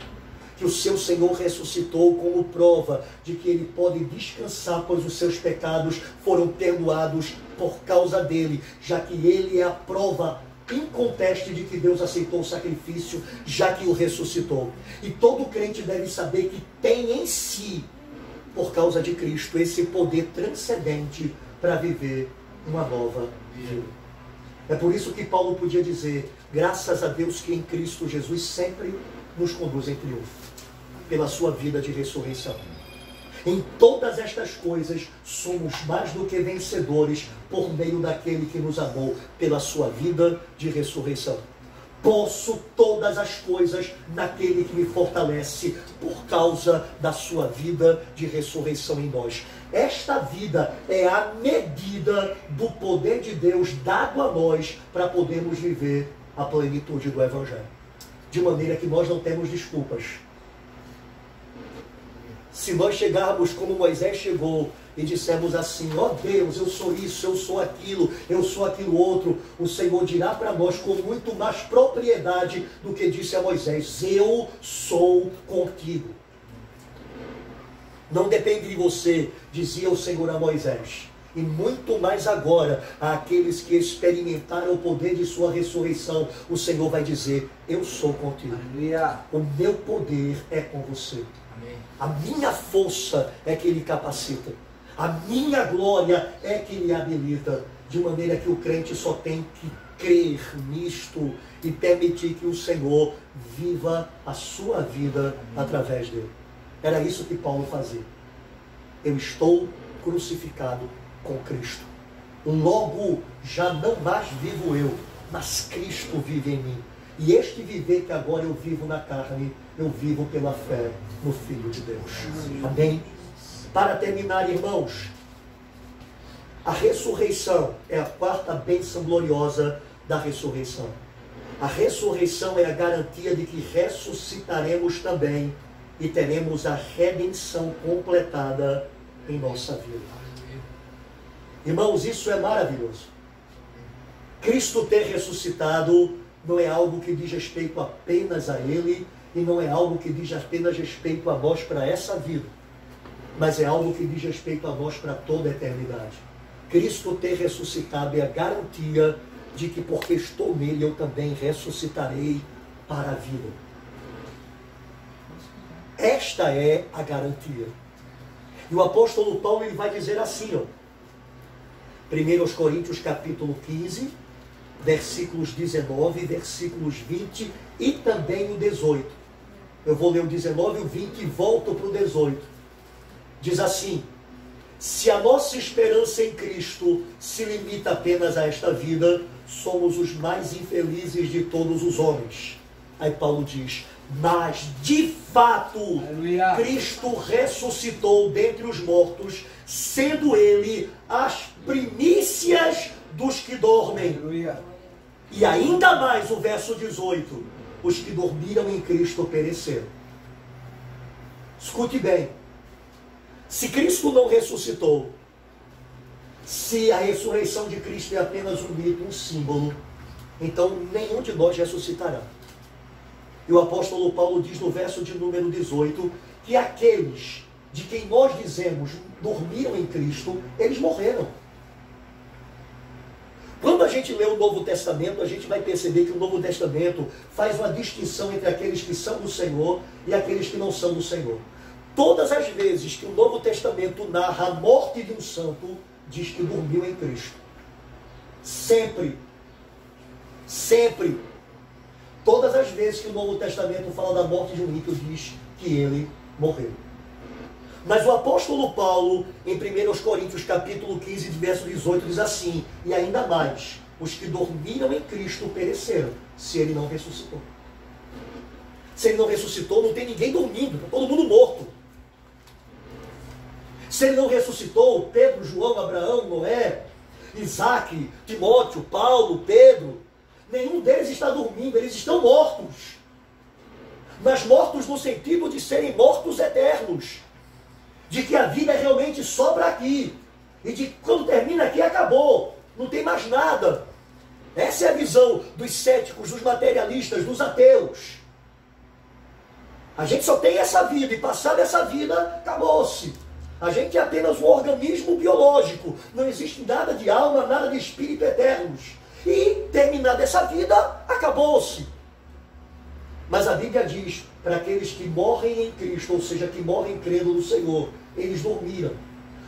Que o seu Senhor ressuscitou como prova de que ele pode descansar, pois os seus pecados foram perdoados por causa dele, já que ele é a prova inconteste de que Deus aceitou o sacrifício, já que o ressuscitou. E todo crente deve saber que tem em si, por causa de Cristo, esse poder transcendente para viver uma nova vida. É por isso que Paulo podia dizer: graças a Deus que em Cristo Jesus sempre nos conduz em triunfo, pela sua vida de ressurreição. Em todas estas coisas somos mais do que vencedores por meio daquele que nos amou, pela sua vida de ressurreição. Posso todas as coisas naquele que me fortalece, por causa da sua vida de ressurreição em nós. Esta vida é a medida do poder de Deus dado a nós para podermos viver a plenitude do Evangelho. De maneira que nós não temos desculpas. Se nós chegarmos como Moisés chegou e dissermos assim: ó Deus, eu sou isso, eu sou aquilo outro, o Senhor dirá para nós com muito mais propriedade do que disse a Moisés: eu sou contigo. Não depende de você, dizia o Senhor a Moisés. E muito mais agora, àqueles que experimentaram o poder de sua ressurreição, o Senhor vai dizer: eu sou contigo. Aleluia. O meu poder é com você. Amém. A minha força é que lhe capacita. A minha glória é que lhe habilita. De maneira que o crente só tem que crer nisto e permitir que o Senhor viva a sua vida através dele. Era isso que Paulo fazia. Eu estou crucificado com Cristo. Logo, já não mais vivo eu, mas Cristo vive em mim. E este viver que agora eu vivo na carne, eu vivo pela fé no Filho de Deus. Amém? Para terminar, irmãos, a ressurreição é a quarta bênção gloriosa da ressurreição. A ressurreição é a garantia de que ressuscitaremos também e teremos a redenção completada em nossa vida. Irmãos, isso é maravilhoso. Cristo ter ressuscitado não é algo que diz respeito apenas a Ele, e não é algo que diz apenas respeito a nós para essa vida, mas é algo que diz respeito a nós para toda a eternidade. Cristo ter ressuscitado é a garantia de que porque estou nele eu também ressuscitarei para a vida. Esta é a garantia. E o apóstolo Paulo ele vai dizer assim, ó, 1 Coríntios capítulo 15, versículos 19, versículos 20 e também o 18. Eu vou ler o 19 e o 20 e volto para o 18. Diz assim: se a nossa esperança em Cristo se limita apenas a esta vida, somos os mais infelizes de todos os homens. Aí Paulo diz: mas de fato, Aleluia, Cristo ressuscitou dentre os mortos, sendo ele as primícias dos que dormem. aleluia. E ainda mais o verso 18: os que dormiram em Cristo pereceram. Escute bem. Se Cristo não ressuscitou, se a ressurreição de Cristo é apenas um mito, um símbolo, então nenhum de nós ressuscitará. E o apóstolo Paulo diz no verso de número 18 que aqueles de quem nós dizemos dormiram em Cristo, eles morreram. Quando a gente lê o Novo Testamento, a gente vai perceber que o Novo Testamento faz uma distinção entre aqueles que são do Senhor e aqueles que não são do Senhor. Todas as vezes que o Novo Testamento narra a morte de um santo, diz que dormiu em Cristo. Sempre. Sempre. Todas as vezes que o Novo Testamento fala da morte de um ímpio, diz que ele morreu. Mas o apóstolo Paulo, em 1 Coríntios capítulo 15, verso 18, diz assim: e ainda mais, os que dormiram em Cristo pereceram, se ele não ressuscitou. Se ele não ressuscitou, não tem ninguém dormindo, está todo mundo morto. Se ele não ressuscitou, Pedro, João, Abraão, Noé, Isaac, Timóteo, Paulo, Pedro, nenhum deles está dormindo, eles estão mortos. Mas mortos no sentido de serem mortos eternos. De que a vida é realmente só para aqui. E de que quando termina aqui, acabou. Não tem mais nada. Essa é a visão dos céticos, dos materialistas, dos ateus. A gente só tem essa vida, e passada essa vida, acabou-se. A gente é apenas um organismo biológico. Não existe nada de alma, nada de espírito eternos. E terminada essa vida, acabou-se. Mas a Bíblia diz, para aqueles que morrem em Cristo, ou seja, que morrem crendo no Senhor, eles dormiram.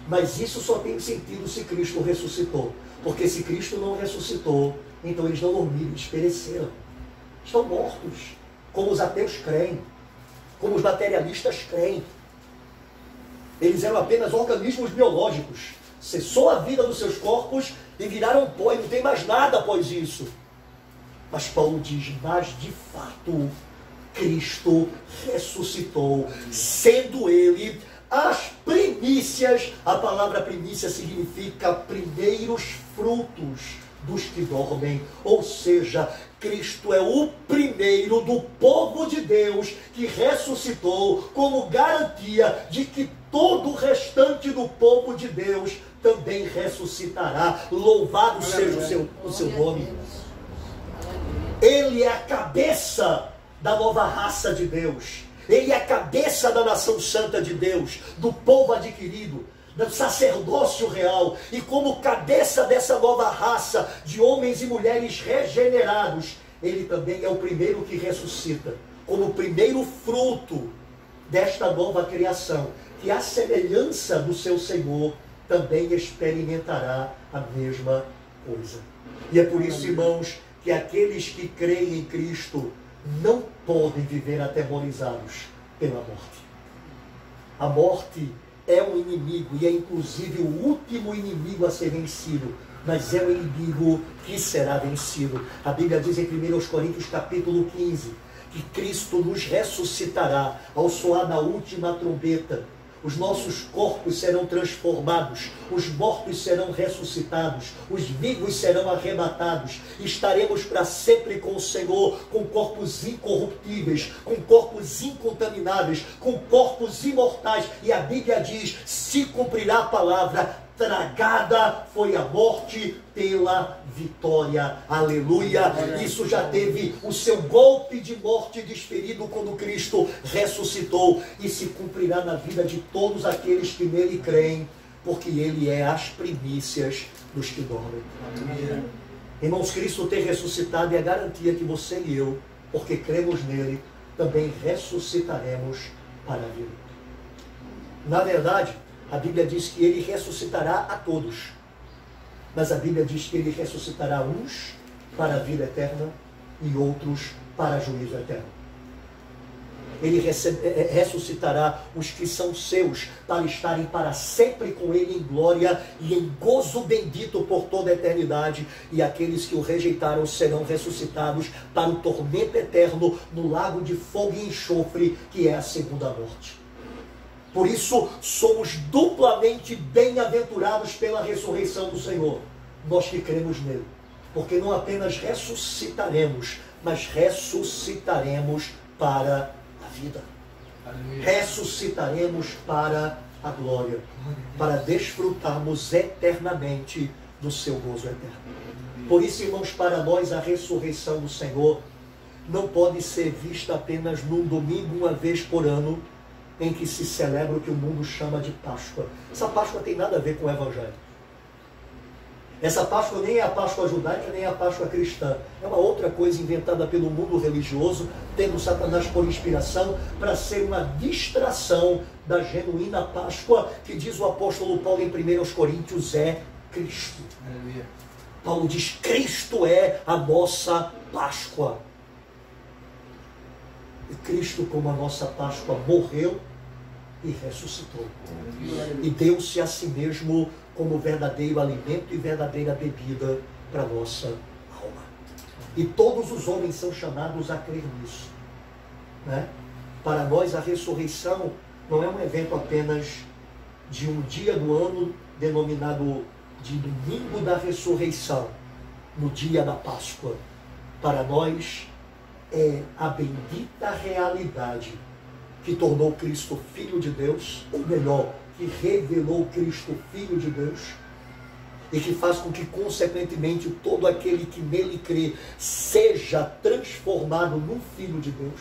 Mas isso só tem sentido se Cristo ressuscitou. Porque se Cristo não ressuscitou, então eles não dormiram, eles pereceram. Estão mortos, como os ateus creem, como os materialistas creem. Eles eram apenas organismos biológicos. Cessou a vida dos seus corpos e viraram pó, e não tem mais nada após isso. Mas Paulo diz, mas de fato Cristo ressuscitou, sendo Ele as primícias. A palavra primícia significa primeiros frutos dos que dormem, ou seja, Cristo é o primeiro do povo de Deus que ressuscitou, como garantia de que todo o restante do povo de Deus também ressuscitará. Louvado seja o seu nome. Ele é a cabeça da nova raça de Deus. Ele é a cabeça da nação santa de Deus, do povo adquirido, do sacerdócio real. E como cabeça dessa nova raça de homens e mulheres regenerados, ele também é o primeiro que ressuscita, como o primeiro fruto desta nova criação, que a semelhança do seu Senhor também experimentará a mesma coisa. E é por isso, irmãos, que aqueles que creem em Cristo não podem viver atemorizados pela morte. A morte é um inimigo, e é inclusive o último inimigo a ser vencido, mas é um inimigo que será vencido. A Bíblia diz em 1 Coríntios capítulo 15, que Cristo nos ressuscitará ao soar da última trombeta. Os nossos corpos serão transformados, os mortos serão ressuscitados, os vivos serão arrebatados, estaremos para sempre com o Senhor, com corpos incorruptíveis, com corpos incontamináveis, com corpos imortais. E a Bíblia diz, se cumprirá a palavra, tragada foi a morte pela vitória. Aleluia! Isso já teve o seu golpe de morte desferido quando Cristo ressuscitou, e se cumprirá na vida de todos aqueles que nele creem, porque ele é as primícias dos que dormem. Aleluia. Irmãos, Cristo ter ressuscitado é a garantia que você e eu, porque cremos nele, também ressuscitaremos para a vida. Na verdade, a Bíblia diz que ele ressuscitará a todos. Mas a Bíblia diz que ele ressuscitará uns para a vida eterna e outros para juízo eterno. Ele ressuscitará os que são seus para estarem para sempre com ele em glória e em gozo bendito por toda a eternidade. E aqueles que o rejeitaram serão ressuscitados para o tormento eterno no lago de fogo e enxofre, que é a segunda morte. Por isso, somos duplamente bem-aventurados pela ressurreição do Senhor, nós que cremos nele. Porque não apenas ressuscitaremos, mas ressuscitaremos para a vida. Aleluia. Ressuscitaremos para a glória, para desfrutarmos eternamente do seu gozo eterno. Por isso, irmãos, para nós a ressurreição do Senhor não pode ser vista apenas num domingo, uma vez por ano, em que se celebra o que o mundo chama de Páscoa. Essa Páscoa tem nada a ver com o Evangelho. Essa Páscoa nem é a Páscoa judaica, nem é a Páscoa cristã. É uma outra coisa inventada pelo mundo religioso, tendo Satanás por inspiração, para ser uma distração da genuína Páscoa, que diz o apóstolo Paulo em 1 Coríntios, é Cristo. Aleluia. Paulo diz, Cristo é a nossa Páscoa. E Cristo, como a nossa Páscoa, morreu e ressuscitou. E deu-se a si mesmo como verdadeiro alimento e verdadeira bebida para a nossa alma. E todos os homens são chamados a crer nisso. Né? Para nós, a ressurreição não é um evento apenas de um dia do ano denominado de domingo da ressurreição, no dia da Páscoa. Para nós, é a bendita realidade que tornou Cristo Filho de Deus, ou melhor, que revelou Cristo Filho de Deus, e que faz com que, consequentemente, todo aquele que nele crê seja transformado num Filho de Deus.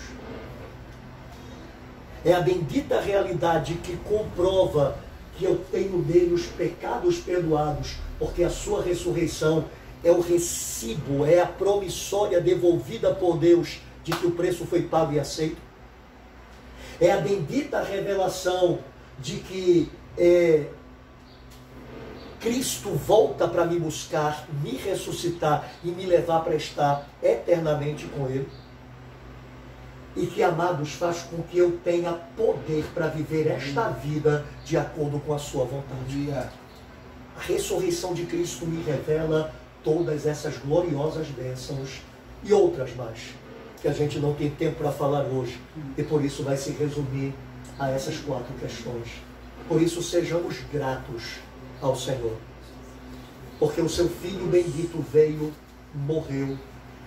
É a bendita realidade que comprova que eu tenho nele os pecados perdoados, porque a sua ressurreição é o recibo, é a promissória devolvida por Deus de que o preço foi pago e aceito. É a bendita revelação de que Cristo volta para me buscar, me ressuscitar e me levar para estar eternamente com Ele. E que, amados, faz com que eu tenha poder para viver esta vida de acordo com a sua vontade. A ressurreição de Cristo me revela todas essas gloriosas bênçãos e outras mais, que a gente não tem tempo para falar hoje, e por isso vai se resumir a essas 4 questões. Por isso sejamos gratos ao Senhor, porque o seu Filho bendito veio, morreu,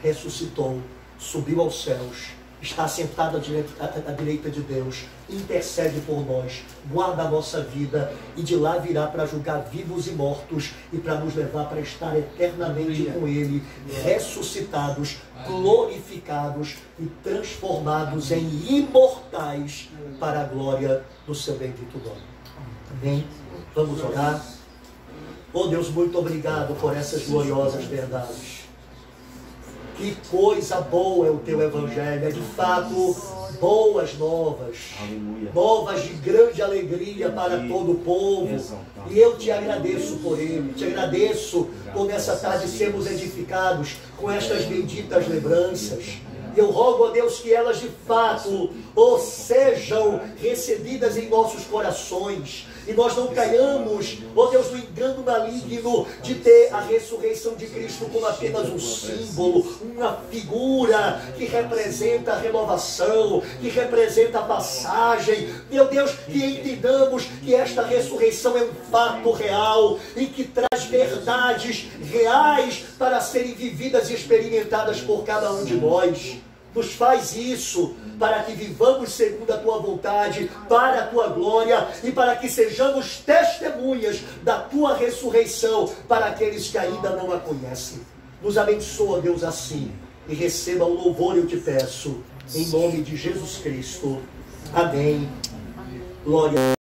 ressuscitou, subiu aos céus, está sentado à direita de Deus, intercede por nós, guarda a nossa vida, e de lá virá para julgar vivos e mortos, e para nos levar para estar eternamente com Ele, ressuscitados, glorificados e transformados em imortais para a glória do seu bendito nome. Amém? Vamos orar. Oh Deus, muito obrigado por essas gloriosas verdades. Que coisa boa é o teu evangelho, é de fato boas novas, Aleluia. Novas de grande alegria para todo o povo, e eu te agradeço por ele, te agradeço por nessa tarde sermos edificados com estas benditas lembranças. Eu rogo a Deus que elas de fato sejam recebidas em nossos corações, e nós não caiamos, Deus, no engano maligno de ter a ressurreição de Cristo como apenas um símbolo, uma figura que representa a renovação, que representa a passagem. Meu Deus, que entendamos que esta ressurreição é um fato real e que traz verdades reais para serem vividas e experimentadas por cada um de nós. Nos faz isso, para que vivamos segundo a Tua vontade, para a Tua glória, e para que sejamos testemunhas da Tua ressurreição para aqueles que ainda não a conhecem. Nos abençoa, Deus, assim, e receba o louvor, eu te peço, em nome de Jesus Cristo. Amém. Glória a Deus.